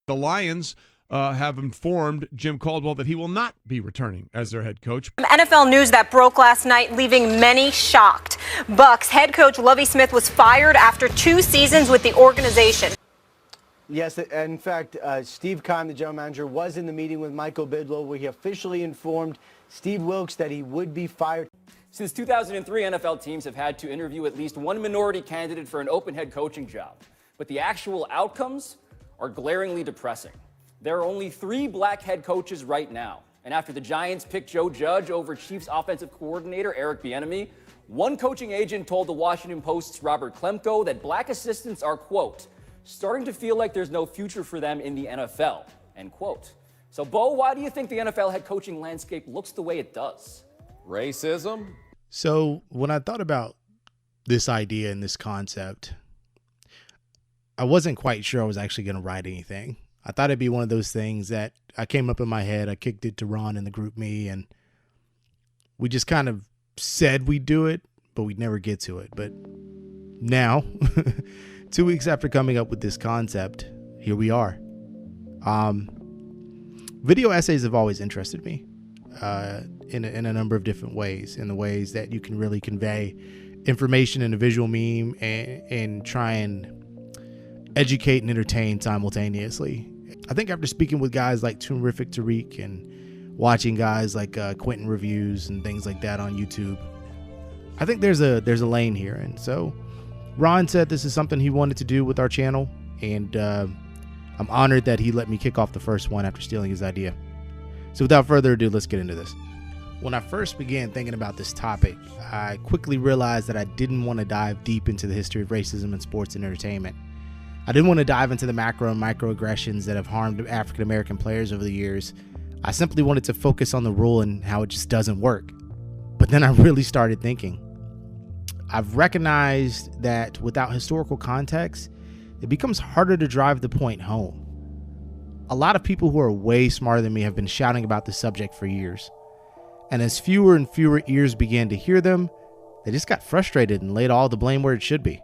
The Lions have informed Jim Caldwell that he will not be returning as their head coach. NFL news that broke last night, leaving many shocked. Bucs head coach Lovie Smith was fired after 2 seasons with the organization. Yes, in fact, Steve Keim, the general manager, was in the meeting with Michael Bidlow where he officially informed Steve Wilks that he would be fired. Since 2003, NFL teams have had to interview at least one minority candidate for an open head coaching job. But the actual outcomes are glaringly depressing. There are only 3 black head coaches right now. And after the Giants picked Joe Judge over Chiefs offensive coordinator Eric Bieniemy, one coaching agent told the Washington Post's Robert Klemko that black assistants are, quote, starting to feel like there's no future for them in the NFL, end quote. So, Bo, why do you think the NFL head coaching landscape looks the way it does? Racism? So when I thought about this idea and this concept, I wasn't quite sure I was actually going to write anything. I thought it'd be one of those things that I came up in my head. I kicked it to Ron in the group me, and we just kind of said we'd do it, but we'd never get to it. But now, 2 weeks after coming up with this concept, here we are. Video essays have always interested me in a number of different ways, in the ways that you can really convey information in a visual meme and try and educate and entertain simultaneously. I think after speaking with guys like Terrific Tariq and watching guys like Quentin Reviews and things like that on YouTube, I think there's a lane here. And so Ron said this is something he wanted to do with our channel, and I'm honored that he let me kick off the first one after stealing his idea. So without further ado, let's get into this. When I first began thinking about this topic, I quickly realized that I didn't want to dive deep into the history of racism in sports and entertainment. I didn't want to dive into the macro and microaggressions that have harmed African-American players over the years. I simply wanted to focus on the rule and how it just doesn't work. But then I really started thinking. I've recognized that without historical context, it becomes harder to drive the point home. A lot of people who are way smarter than me have been shouting about this subject for years. And as fewer and fewer ears began to hear them, they just got frustrated and laid all the blame where it should be.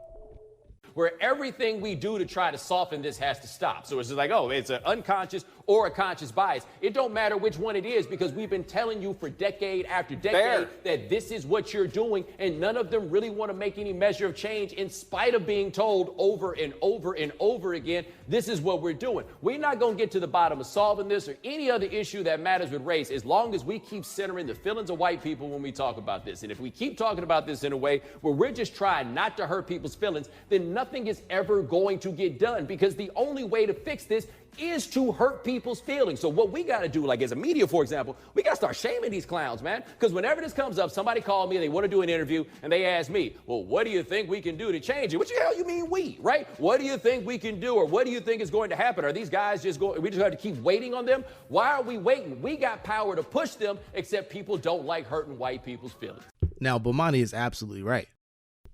Where everything we do to try to soften this has to stop. So it's just like, oh, it's an unconscious or a conscious bias. It don't matter which one it is, because we've been telling you for decade after decade that this is what you're doing, and none of them really want to make any measure of change in spite of being told over and over and over again, this is what we're doing. We're not going to get to the bottom of solving this or any other issue that matters with race as long as we keep centering the feelings of white people when we talk about this. And if we keep talking about this in a way where we're just trying not to hurt people's feelings, then nothing is ever going to get done, because the only way to fix this is to hurt people's feelings. So what we got to do, like as a media, for example, we got to start shaming these clowns, man. Because whenever this comes up, somebody called me, they want to do an interview, and they ask me, well, what do you think we can do to change it? What the hell you mean we, right? What do you think we can do, or what do you think is going to happen? Are these guys just going, we just have to keep waiting on them? Why are we waiting? We got power to push them, except people don't like hurting white people's feelings. Now, Bomani is absolutely right.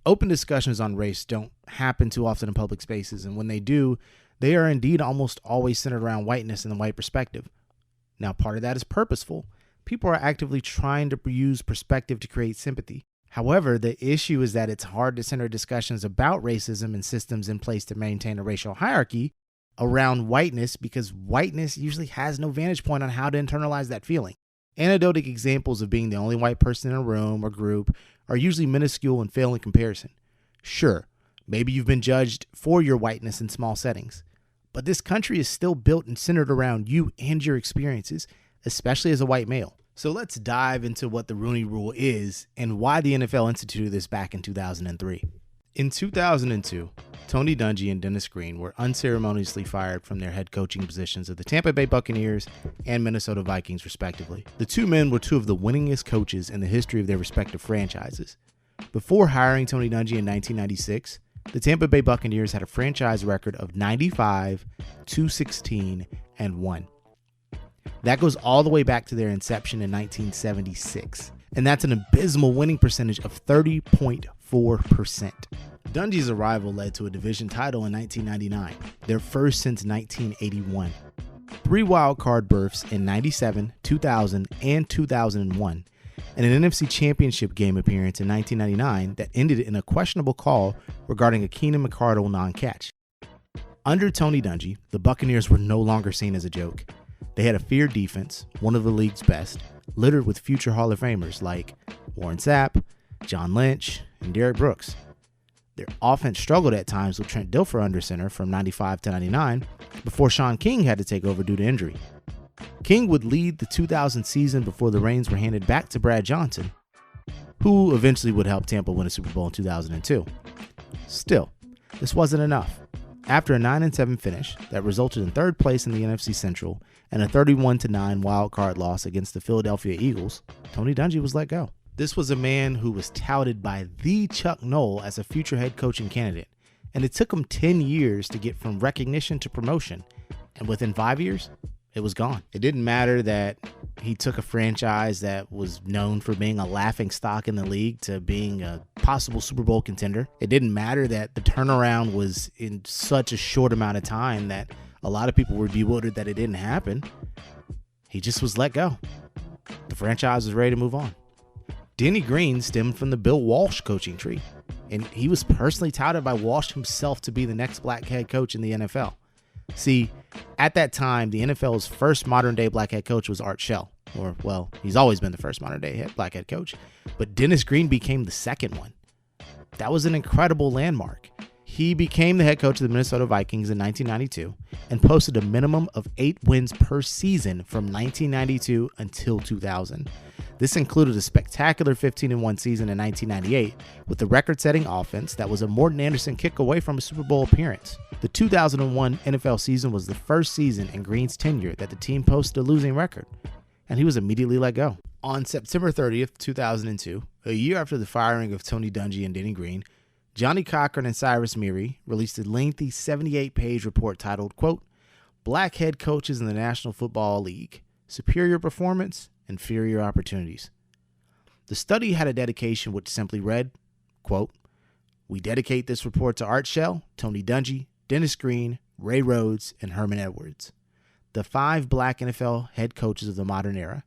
Open discussions on race don't happen too often in public spaces, and when they do, they are indeed almost always centered around whiteness and the white perspective. Now, part of that is purposeful. People are actively trying to use perspective to create sympathy. However, the issue is that it's hard to center discussions about racism and systems in place to maintain a racial hierarchy around whiteness, because whiteness usually has no vantage point on how to internalize that feeling. Anecdotal examples of being the only white person in a room or group are usually minuscule and fail in comparison. Sure, maybe you've been judged for your whiteness in small settings, but this country is still built and centered around you and your experiences, especially as a white male. So let's dive into what the Rooney Rule is and why the NFL instituted this back in 2003. In 2002, Tony Dungy and Dennis Green were unceremoniously fired from their head coaching positions of the Tampa Bay Buccaneers and Minnesota Vikings, respectively. The two men were two of the winningest coaches in the history of their respective franchises. Before hiring Tony Dungy in 1996, the Tampa Bay Buccaneers had a franchise record of 95, 216, and 1. That goes all the way back to their inception in 1976, and that's an abysmal winning percentage of 30.4%. Dungy's arrival led to a division title in 1999, their first since 1981. 3 wild card berths in 97, 2000, and 2001, and an NFC Championship game appearance in 1999 that ended in a questionable call regarding a Keenan McCardle non-catch. Under Tony Dungy, the Buccaneers were no longer seen as a joke. They had a feared defense, one of the league's best, littered with future Hall of Famers like Warren Sapp, John Lynch, and Derek Brooks. Their offense struggled at times with Trent Dilfer under center from 95 to 99 before Sean King had to take over due to injury. King would lead the 2000 season before the reins were handed back to Brad Johnson, who eventually would help Tampa win a Super Bowl in 2002. Still, this wasn't enough. After a 9-7 finish that resulted in third place in the NFC Central and a 31-9 wild card loss against the Philadelphia Eagles, Tony Dungy was let go. This was a man who was touted by the Chuck Noll as a future head coaching candidate, and it took him 10 years to get from recognition to promotion, and within 5 years, it was gone. It didn't matter that he took a franchise that was known for being a laughing stock in the league to being a possible Super Bowl contender. It didn't matter that the turnaround was in such a short amount of time that a lot of people were bewildered that it didn't happen. He just was let go. The franchise was ready to move on. Denny Green stemmed from the Bill Walsh coaching tree, and he was personally touted by Walsh himself to be the next black head coach in the NFL. See, at that time, the NFL's first modern-day black head coach was Art Shell, or, well, he's always been the first modern-day black head coach, but Dennis Green became the second one. That was an incredible landmark. He became the head coach of the Minnesota Vikings in 1992 and posted a minimum of 8 wins per season from 1992 until 2000. This included a spectacular 15-1 season in 1998 with a record-setting offense that was a Morton Anderson kick away from a Super Bowl appearance. The 2001 NFL season was the first season in Green's tenure that the team posted a losing record, and he was immediately let go. On September 30th, 2002, a year after the firing of Tony Dungy and Denny Green, Johnny Cochran and Cyrus Meary released a lengthy 78-page report titled, quote, "Black Head Coaches in the National Football League, Superior Performance, Inferior Opportunities." The study had a dedication which simply read, quote, "We dedicate this report to Art Shell, Tony Dungy, Dennis Green, Ray Rhodes, and Herman Edwards, the 5 black NFL head coaches of the modern era,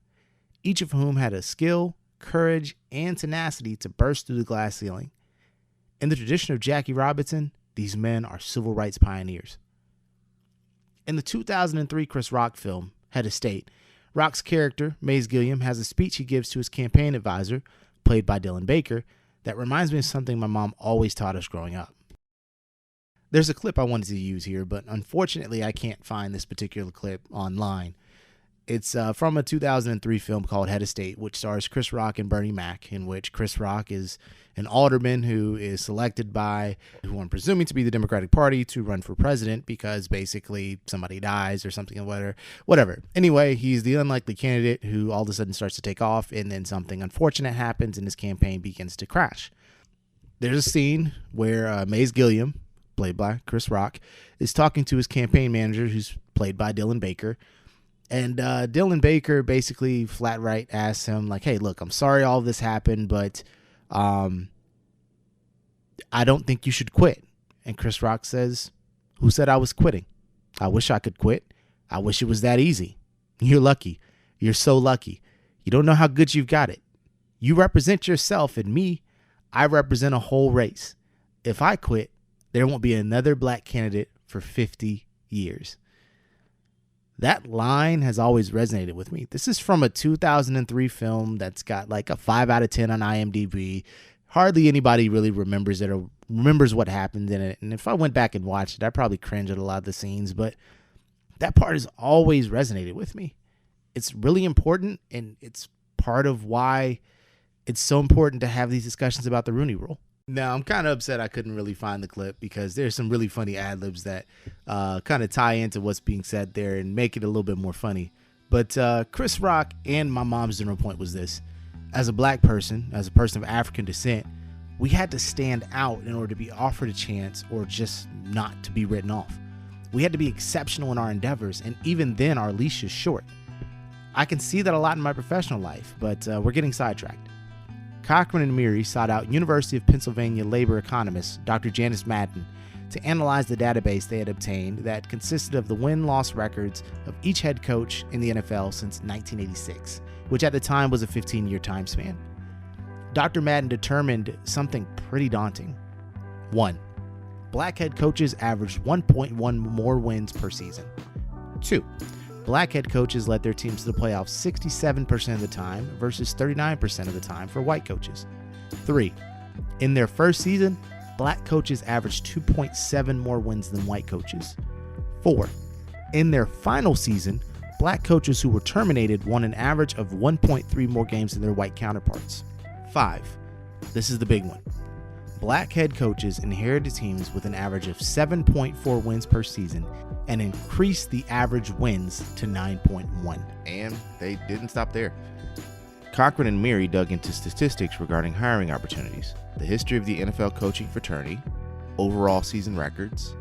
each of whom had a skill, courage, and tenacity to burst through the glass ceiling. In the tradition of Jackie Robinson, these men are civil rights pioneers." In the 2003 Chris Rock film, Head of State, Rock's character, Maze Gilliam, has a speech he gives to his campaign advisor, played by Dylan Baker, that reminds me of something my mom always taught us growing up. There's a clip I wanted to use here, but unfortunately I can't find this particular clip online. It's from a 2003 film called Head of State, which stars Chris Rock and Bernie Mac, in which Chris Rock is an alderman who is selected by who I'm presuming to be the Democratic Party to run for president because basically somebody dies or something, whatever. Anyway, he's the unlikely candidate who all of a sudden starts to take off, and then something unfortunate happens and his campaign begins to crash. There's a scene where Maze Gilliam, played by Chris Rock, is talking to his campaign manager, who's played by Dylan Baker. And Dylan Baker basically flat right asks him, like, "Hey, look, I'm sorry all this happened, but I don't think you should quit." And Chris Rock says, "Who said I was quitting? I wish I could quit. I wish it was that easy. You're lucky. You're so lucky. You don't know how good you've got it. You represent yourself, and me, I represent a whole race. If I quit, there won't be another black candidate for 50 years. That line has always resonated with me. This is from a 2003 film that's got like a 5 out of 10 on IMDb. Hardly anybody really remembers it or remembers what happened in it. And if I went back and watched it, I'd probably cringe at a lot of the scenes. But that part has always resonated with me. It's really important, and it's part of why it's so important to have these discussions about the Rooney Rule. Now, I'm kind of upset I couldn't really find the clip because there's some really funny ad-libs that kind of tie into what's being said there and make it a little bit more funny. But Chris Rock and my mom's general point was this. As a black person, as a person of African descent, we had to stand out in order to be offered a chance or just not to be written off. We had to be exceptional in our endeavors, and even then our leash is short. I can see that a lot in my professional life, but we're getting sidetracked. Cochran and Meary sought out University of Pennsylvania labor economist Dr. Janice Madden to analyze the database they had obtained that consisted of the win-loss records of each head coach in the NFL since 1986, which at the time was a 15-year time span. Dr. Madden determined something pretty daunting. 1. black head coaches averaged 1.1 more wins per season. 2. Black head coaches led their teams to the playoffs 67% of the time versus 39% of the time for white coaches. 3. In their first season, black coaches averaged 2.7 more wins than white coaches. 4. In their final season, black coaches who were terminated won an average of 1.3 more games than their white counterparts. 5. This is the big one. Black head coaches inherited teams with an average of 7.4 wins per season and increased the average wins to 9.1. And they didn't stop there. Cochran and Meary dug into statistics regarding hiring opportunities, the history of the NFL coaching fraternity, overall season records,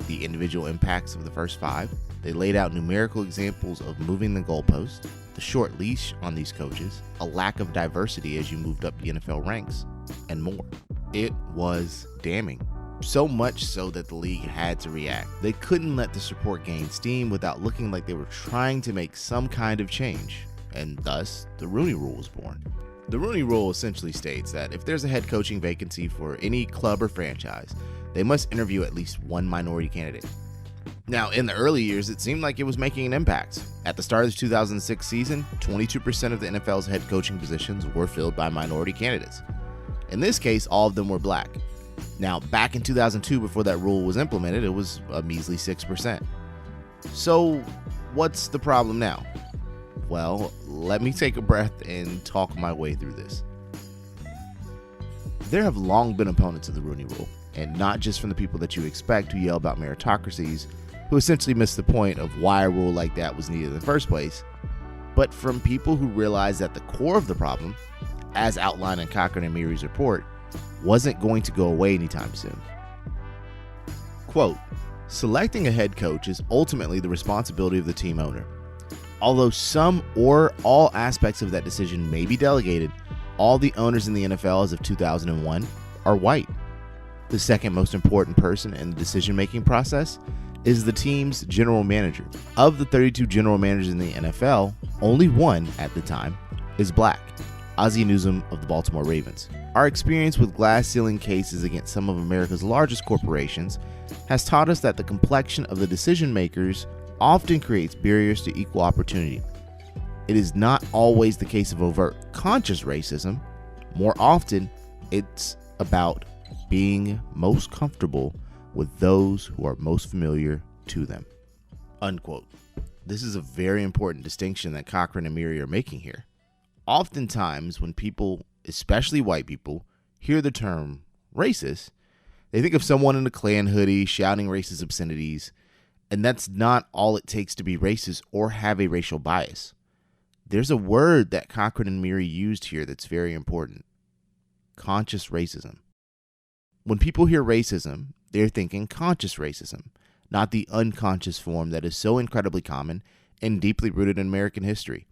the individual impacts of the first 5. They laid out numerical examples of moving the goalpost, the short leash on these coaches, a lack of diversity as you moved up the NFL ranks, and more. It was damning. So much so that the league had to react. They couldn't let the support gain steam without looking like they were trying to make some kind of change, and thus the Rooney Rule was born. The Rooney Rule essentially states that if there's a head coaching vacancy for any club or franchise, they must interview at least one minority candidate. Now, in the early years, it seemed like it was making an impact. At the start of the 2006 season, 22% of the NFL's head coaching positions were filled by minority candidates. In this case, all of them were black. Now, back in 2002, before that rule was implemented, it was a measly 6%. So, what's the problem now? Well, let me take a breath and talk my way through this. There have long been opponents of the Rooney Rule, and not just from the people that you expect who yell about meritocracies, who essentially miss the point of why a rule like that was needed in the first place, but from people who realize that the core of the problem, as outlined in Cochran and Meary's report, wasn't going to go away anytime soon. Quote, selecting a head coach is ultimately the responsibility of the team owner. Although some or all aspects of that decision may be delegated, all the owners in the NFL as of 2001 are white. The second most important person in the decision-making process is the team's general manager. Of the 32 general managers in the NFL, only one at the time is black, Ozzie Newsome of the Baltimore Ravens. Our experience with glass ceiling cases against some of America's largest corporations has taught us that the complexion of the decision makers often creates barriers to equal opportunity. It is not always the case of overt conscious racism. More often, it's about being most comfortable with those who are most familiar to them. Unquote. This is a very important distinction that Cochran and Meary are making here. Oftentimes, when people, especially white people, hear the term racist, they think of someone in a Klan hoodie shouting racist obscenities, and that's not all it takes to be racist or have a racial bias. There's a word that Cochran and Meary used here that's very important: conscious racism. When people hear racism, they're thinking conscious racism, not the unconscious form that is so incredibly common and deeply rooted in American history.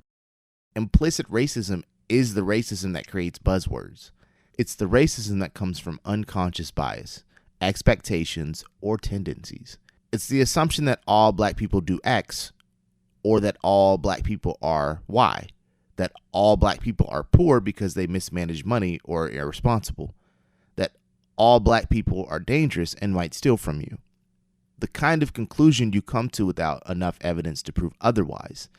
Implicit racism is the racism that creates buzzwords. It's the racism that comes from unconscious bias, expectations, or tendencies. It's the assumption that all black people do X, or that all black people are Y, that all black people are poor because they mismanage money or are irresponsible, that all black people are dangerous and might steal from you. The kind of conclusion you come to without enough evidence to prove otherwise.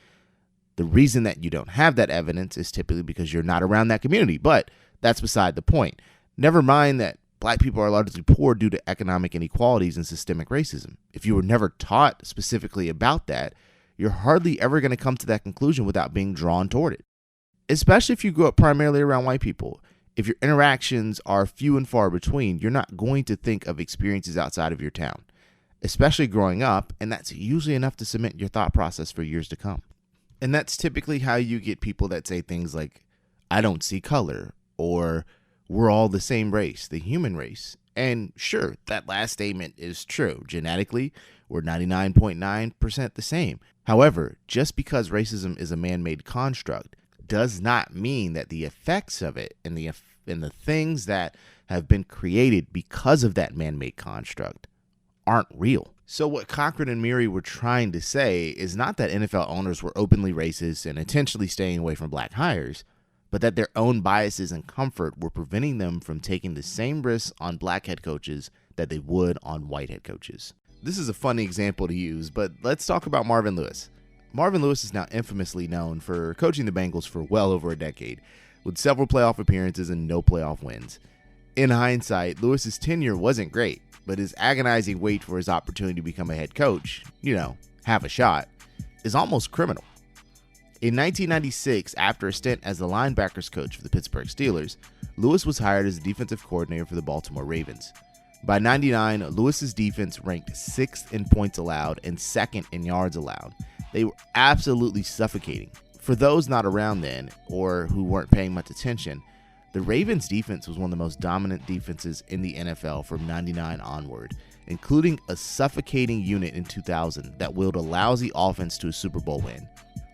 The reason that you don't have that evidence is typically because you're not around that community, but that's beside the point. Never mind that black people are largely poor due to economic inequalities and systemic racism. If you were never taught specifically about that, you're hardly ever going to come to that conclusion without being drawn toward it. Especially if you grew up primarily around white people. If your interactions are few and far between, you're not going to think of experiences outside of your town, especially growing up, and that's usually enough to cement your thought process for years to come. And that's typically how you get people that say things like, I don't see color, or we're all the same race, the human race. And sure, that last statement is true. Genetically, we're 99.9% the same. However, just because racism is a man-made construct does not mean that the effects of it and the things that have been created because of that man-made construct aren't real. So what Cochran and Meary were trying to say is not that NFL owners were openly racist and intentionally staying away from black hires, but that their own biases and comfort were preventing them from taking the same risks on black head coaches that they would on white head coaches. This is a funny example to use, but let's talk about Marvin Lewis. Marvin Lewis is now infamously known for coaching the Bengals for well over a decade, with several playoff appearances and no playoff wins. In hindsight, Lewis's tenure wasn't great, but his agonizing wait for his opportunity to become a head coach, have a shot, is almost criminal. In 1996, after a stint as the linebackers coach for the Pittsburgh Steelers, Lewis was hired as the defensive coordinator for the Baltimore Ravens. By 99, Lewis's defense ranked 6th in points allowed and 2nd in yards allowed. They were absolutely suffocating. For those not around then, or who weren't paying much attention, the Ravens defense was one of the most dominant defenses in the NFL from 99 onward, including a suffocating unit in 2000 that willed a lousy offense to a Super Bowl win.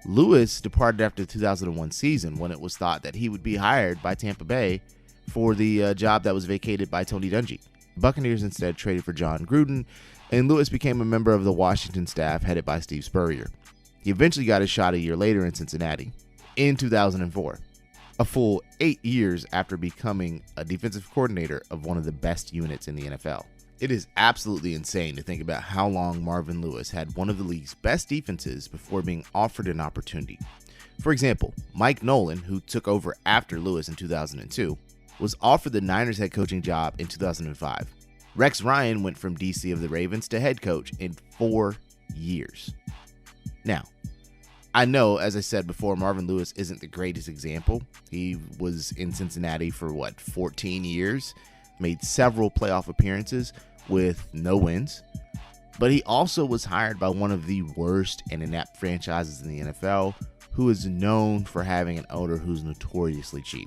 Lewis departed after the 2001 season when it was thought that he would be hired by Tampa Bay for the job that was vacated by Tony Dungy. Buccaneers instead traded for John Gruden, and Lewis became a member of the Washington staff headed by Steve Spurrier. He eventually got his shot a year later in Cincinnati, in 2004, a full 8 years after becoming a defensive coordinator of one of the best units in the NFL. It is absolutely insane to think about how long Marvin Lewis had one of the league's best defenses before being offered an opportunity. For example, Mike Nolan, who took over after Lewis in 2002, was offered the Niners head coaching job in 2005. Rex Ryan went from DC of the Ravens to head coach in 4 years. Now, I know, as I said before, Marvin Lewis isn't the greatest example. He was in Cincinnati for 14 years, made several playoff appearances with no wins, but he also was hired by one of the worst and inept franchises in the NFL, who is known for having an owner who's notoriously cheap.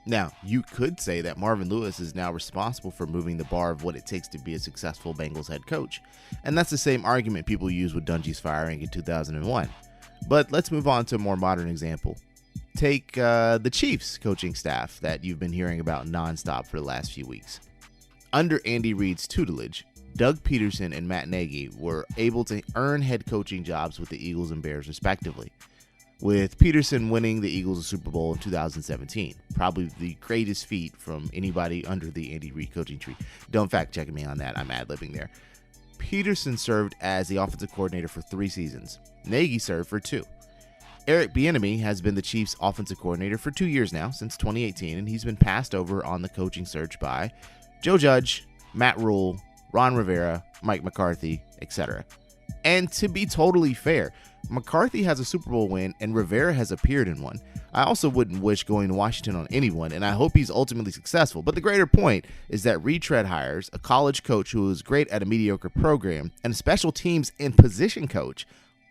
Now, you could say that Marvin Lewis is now responsible for moving the bar of what it takes to be a successful Bengals head coach, and that's the same argument people use with Dungy's firing in 2001. But let's move on to a more modern example. Take the Chiefs coaching staff that you've been hearing about nonstop for the last few weeks. Under Andy Reid's tutelage, Doug Peterson and Matt Nagy were able to earn head coaching jobs with the Eagles and Bears respectively, with Peterson winning the Eagles a Super Bowl in 2017, probably the greatest feat from anybody under the Andy Reid coaching tree. Don't fact check me on that, I'm ad-libbing there. Peterson served as the offensive coordinator for 3 seasons. Nagy served for 2. Eric Bieniemy has been the Chiefs' offensive coordinator for 2 years now, since 2018, and he's been passed over on the coaching search by Joe Judge, Matt Rule, Ron Rivera, Mike McCarthy, etc. And to be totally fair, McCarthy has a Super Bowl win and Rivera has appeared in one. I also wouldn't wish going to Washington on anyone, and I hope he's ultimately successful. But the greater point is that retread hires a college coach who is great at a mediocre program and a special teams and position coach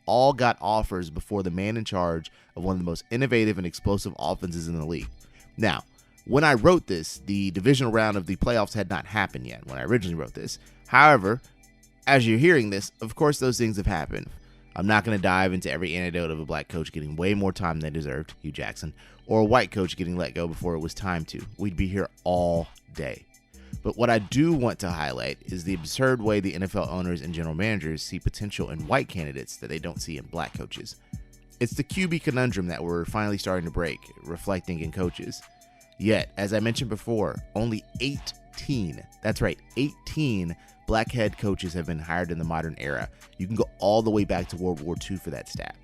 all got offers before the man in charge of one of the most innovative and explosive offenses in the league. Now, when I wrote this, the divisional round of the playoffs had not happened yet when I originally wrote this. However, as you're hearing this, of course those things have happened. I'm not going to dive into every anecdote of a black coach getting way more time than they deserved, Hugh Jackson, or a white coach getting let go before it was time to. We'd be here all day. But what I do want to highlight is the absurd way the NFL owners and general managers see potential in white candidates that they don't see in black coaches. It's the QB conundrum that we're finally starting to break, reflecting in coaches. Yet, as I mentioned before, only 18, that's right, 18 black head coaches have been hired in the modern era. You can go all the way back to World War II for that stat.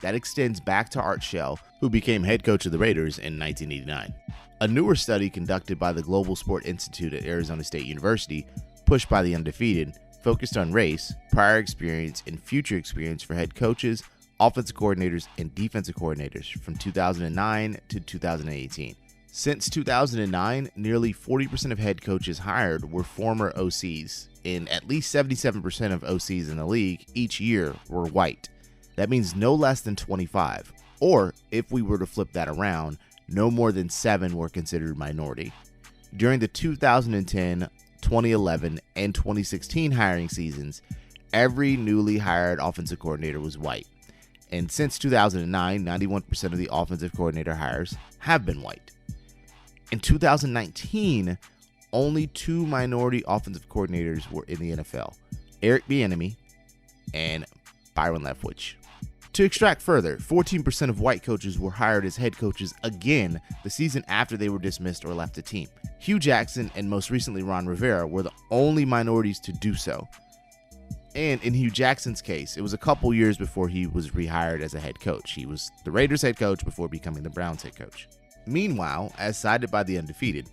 That extends back to Art Shell, who became head coach of the Raiders in 1989. A newer study conducted by the Global Sport Institute at Arizona State University, pushed by the undefeated, focused on race, prior experience, and future experience for head coaches, offensive coordinators, and defensive coordinators from 2009 to 2018. Since 2009, nearly 40% of head coaches hired were former OCs, and at least 77% of OCs in the league each year were white. That means no less than 25, or if we were to flip that around, no more than 7 were considered minority. During the 2010, 2011, and 2016 hiring seasons, every newly hired offensive coordinator was white. And since 2009, 91% of the offensive coordinator hires have been white. In 2019, only 2 minority offensive coordinators were in the NFL, Eric Bieniemy and Byron Leftwich. To extract further, 14% of white coaches were hired as head coaches again the season after they were dismissed or left the team. Hugh Jackson and most recently Ron Rivera were the only minorities to do so. And in Hugh Jackson's case, it was a couple years before he was rehired as a head coach. He was the Raiders head coach before becoming the Browns head coach. Meanwhile, as cited by the undefeated,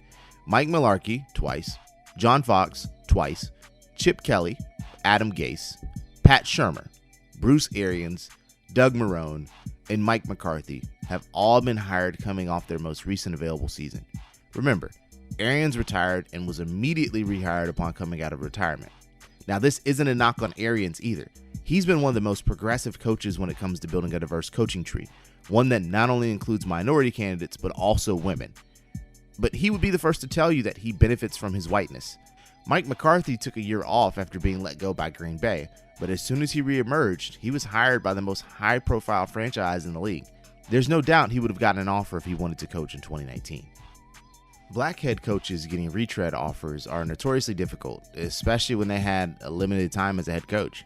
Mike Mularkey, twice, John Fox, twice, Chip Kelly, Adam Gase, Pat Shurmur, Bruce Arians, Doug Marrone, and Mike McCarthy have all been hired coming off their most recent available season. Remember, Arians retired and was immediately rehired upon coming out of retirement. Now, this isn't a knock on Arians either. He's been one of the most progressive coaches when it comes to building a diverse coaching tree, one that not only includes minority candidates, but also women. But he would be the first to tell you that he benefits from his whiteness. Mike McCarthy took a year off after being let go by Green Bay, but as soon as he reemerged, he was hired by the most high-profile franchise in the league. There's no doubt he would have gotten an offer if he wanted to coach in 2019. Black head coaches getting retread offers are notoriously difficult, especially when they had a limited time as a head coach.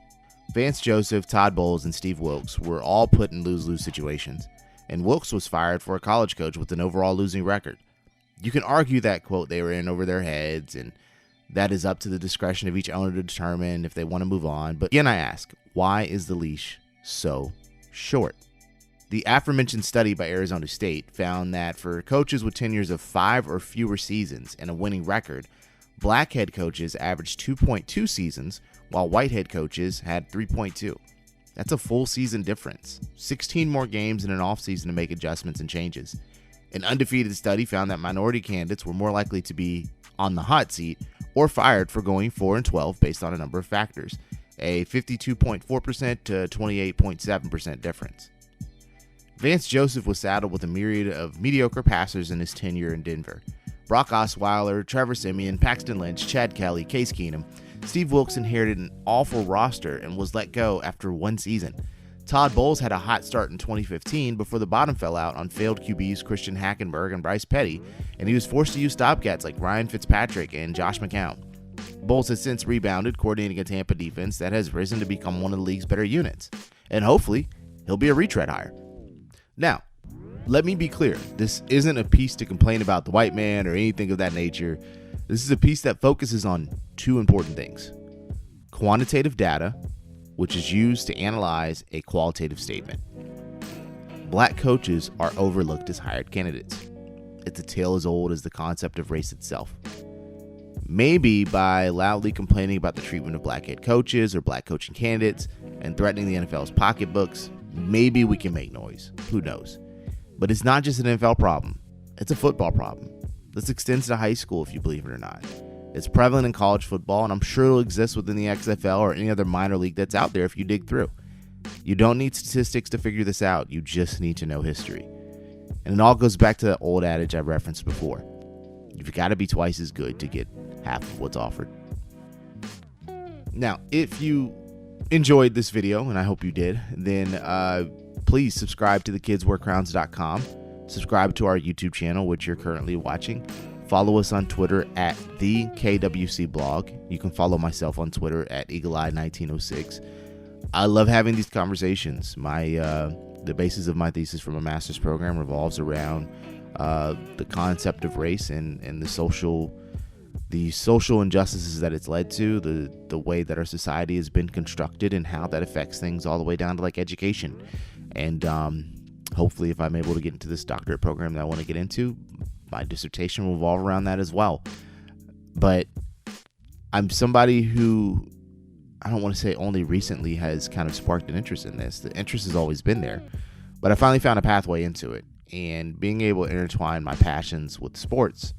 Vance Joseph, Todd Bowles, and Steve Wilks were all put in lose-lose situations, and Wilks was fired for a college coach with an overall losing record. You can argue that, quote, they were in over their heads, and that is up to the discretion of each owner to determine if they want to move on. But again, I ask, why is the leash so short? The aforementioned study by Arizona State found that for coaches with tenures of 5 or fewer seasons and a winning record, black head coaches averaged 2.2 seasons, while white head coaches had 3.2. That's a full season difference. 16 more games in an offseason to make adjustments and changes. An undefeated study found that minority candidates were more likely to be on the hot seat or fired for going 4-12 based on a number of factors, a 52.4% to 28.7% difference. Vance Joseph was saddled with a myriad of mediocre passers in his tenure in Denver. Brock Osweiler, Trevor Siemian, Paxton Lynch, Chad Kelly, Case Keenum. Steve Wilks inherited an awful roster and was let go after one season. Todd Bowles had a hot start in 2015 before the bottom fell out on failed QBs Christian Hackenberg and Bryce Petty, and he was forced to use stopgats like Ryan Fitzpatrick and Josh McCown. Bowles has since rebounded, coordinating a Tampa defense that has risen to become one of the league's better units, and hopefully he'll be a retread hire. Now, let me be clear, this isn't a piece to complain about the white man or anything of that nature. This is a piece that focuses on two important things: quantitative data, which is used to analyze a qualitative statement. Black coaches are overlooked as hired candidates. It's a tale as old as the concept of race itself. Maybe by loudly complaining about the treatment of black head coaches or black coaching candidates and threatening the NFL's pocketbooks, maybe we can make noise. Who knows? But it's not just an NFL problem. It's a football problem. This extends to high school, if you believe it or not. It's prevalent in college football, and I'm sure it'll exist within the XFL or any other minor league that's out there if you dig through. You don't need statistics to figure this out. You just need to know history. And it all goes back to the old adage I referenced before. You've got to be twice as good to get half of what's offered. Now, if you enjoyed this video, and I hope you did, then please subscribe to thekidswearcrowns.com. Subscribe to our YouTube channel, which you're currently watching. Follow us on Twitter at the KWC blog. You can follow myself on Twitter at EagleEye1906. I love having these conversations. The basis of my thesis for my master's program revolves around the concept of race and the social injustices that it's led to, the way that our society has been constructed, and how that affects things all the way down to like education. And hopefully, if I'm able to get into this doctorate program that I want to get into, my dissertation will revolve around that as well. But I'm somebody who, I don't want to say only recently has kind of sparked an interest in this. The interest has always been there, but I finally found a pathway into it. And being able to intertwine my passions with sports,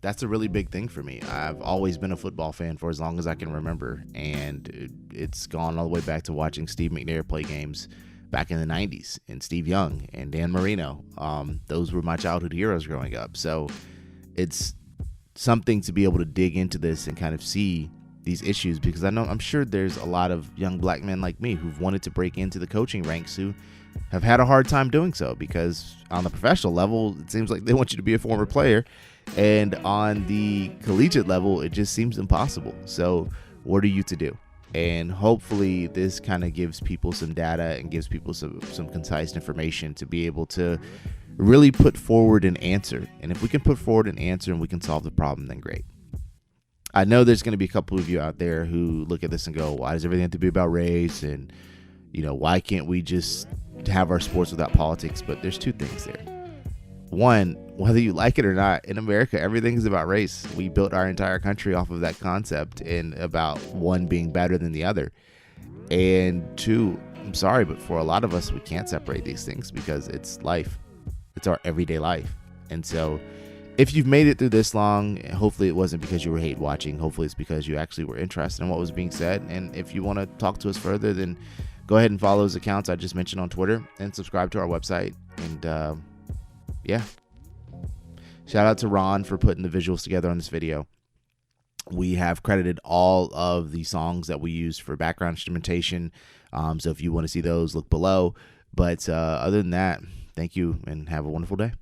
that's a really big thing for me. I've always been a football fan for as long as I can remember, and it's gone all the way back to watching Steve McNair play games back in the 90s, and Steve Young and Dan Marino. Those were my childhood heroes growing up. So it's something to be able to dig into this and kind of see these issues, because I'm sure there's a lot of young black men like me who've wanted to break into the coaching ranks who have had a hard time doing so, because on the professional level, it seems like they want you to be a former player, and on the collegiate level, it just seems impossible. So what are you to do? And hopefully this kind of gives people some data and gives people some concise information to be able to really put forward an answer. And if we can put forward an answer and we can solve the problem, then great. I know there's going to be a couple of you out there who look at this and go, why does everything have to be about race? And, why can't we just have our sports without politics? But there's two things there. One, whether you like it or not, in America, everything is about race. We built our entire country off of that concept and about one being better than the other. And two, I'm sorry, but for a lot of us, we can't separate these things because it's life. It's our everyday life. And so if you've made it through this long, hopefully it wasn't because you were hate watching. Hopefully it's because you actually were interested in what was being said. And if you want to talk to us further, then go ahead and follow those accounts I just mentioned on Twitter and subscribe to our website. And yeah. Shout out to Ron for putting the visuals together on this video. We have credited all of the songs that we used for background instrumentation. So if you want to see those, look below. But other than that, thank you and have a wonderful day.